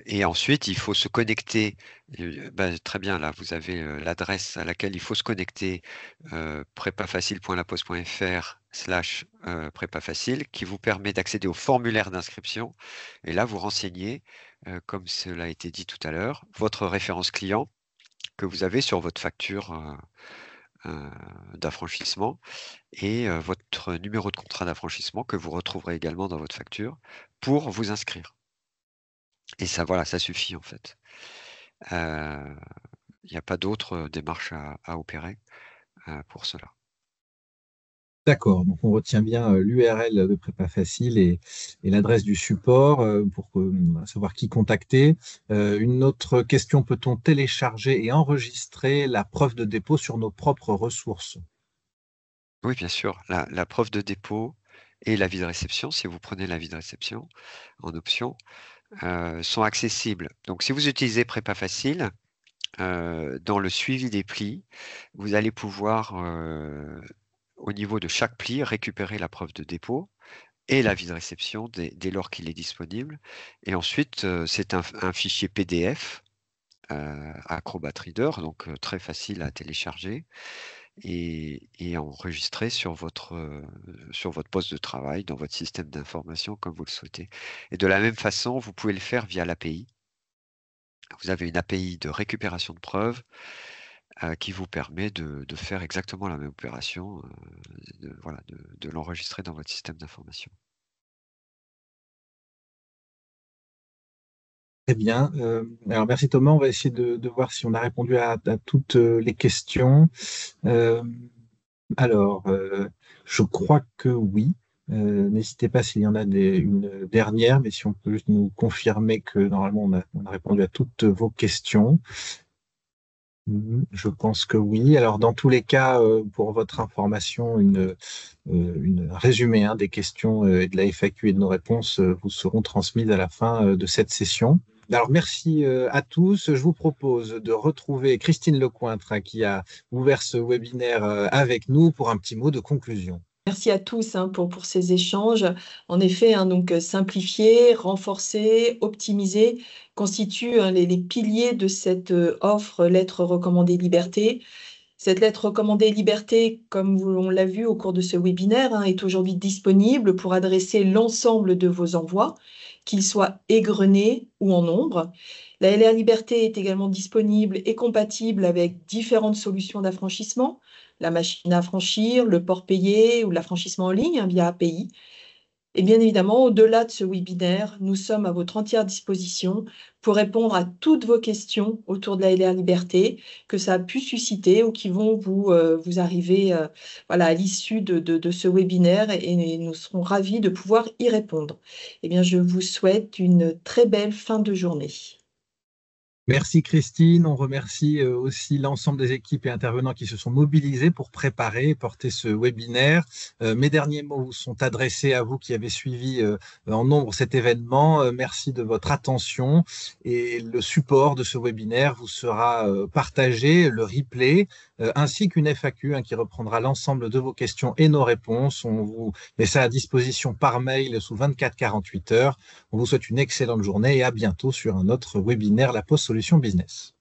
Et ensuite, il faut se connecter. Très bien, là, vous avez l'adresse à laquelle il faut se connecter, prépafacile.laposte.fr/prépafacile, qui vous permet d'accéder au formulaire d'inscription. Et là, vous renseignez, comme cela a été dit tout à l'heure, votre référence client que vous avez sur votre facture d'affranchissement et votre numéro de contrat d'affranchissement que vous retrouverez également dans votre facture pour vous inscrire. Et ça, voilà, ça suffit en fait. Il n'y a pas d'autres démarches à opérer pour cela. D'accord, donc on retient bien l'URL de Prépa Facile et l'adresse du support pour savoir qui contacter. Une autre question, peut-on télécharger et enregistrer la preuve de dépôt sur nos propres ressources? Oui, bien sûr, la preuve de dépôt et l'avis de réception, si vous prenez l'avis de réception en option, sont accessibles. Donc si vous utilisez Prépa Facile, dans le suivi des plis, vous allez pouvoir, au niveau de chaque pli, récupérer la preuve de dépôt et l'avis de réception dès lors qu'il est disponible. Et ensuite, c'est un fichier PDF Acrobat Reader, donc très facile à télécharger et enregistrer sur votre poste de travail, dans votre système d'information comme vous le souhaitez. Et de la même façon, vous pouvez le faire via l'API. Vous avez une API de récupération de preuves qui vous permet de faire exactement la même opération, de l'enregistrer dans votre système d'information. Très bien. Alors merci Thomas, on va essayer de voir si on a répondu à toutes les questions. Alors, je crois que oui. N'hésitez pas s'il y en a une dernière, mais si on peut juste nous confirmer que normalement on a répondu à toutes vos questions. Je pense que oui. Alors, dans tous les cas, pour votre information, une résumé des questions et de la FAQ et de nos réponses vous seront transmises à la fin de cette session. Alors, merci à tous. Je vous propose de retrouver Christine Lecointre qui a ouvert ce webinaire avec nous pour un petit mot de conclusion. Merci à tous pour ces échanges. En effet, donc simplifier, renforcer, optimiser constituent les piliers de cette offre lettre recommandée liberté. Cette lettre recommandée liberté, comme on l'a vu au cours de ce webinaire, est aujourd'hui disponible pour adresser l'ensemble de vos envois, qu'ils soient égrenés ou en nombre. La LR Liberté est également disponible et compatible avec différentes solutions d'affranchissement, la machine à affranchir, le port payé ou l'affranchissement en ligne via API. Et bien évidemment, au-delà de ce webinaire, nous sommes à votre entière disposition pour répondre à toutes vos questions autour de la LR Liberté, que ça a pu susciter ou qui vont vous arriver voilà, à l'issue de ce webinaire et nous serons ravis de pouvoir y répondre. Eh bien, je vous souhaite une très belle fin de journée. Merci Christine, on remercie aussi l'ensemble des équipes et intervenants qui se sont mobilisés pour préparer et porter ce webinaire. Mes derniers mots vous sont adressés à vous qui avez suivi en nombre cet événement. Merci de votre attention et le support de ce webinaire vous sera partagé, le replay, ainsi qu'une FAQ qui reprendra l'ensemble de vos questions et nos réponses. On vous met ça à disposition par mail sous 24-48 heures. On vous souhaite une excellente journée et à bientôt sur un autre webinaire La Poste Solutions Business.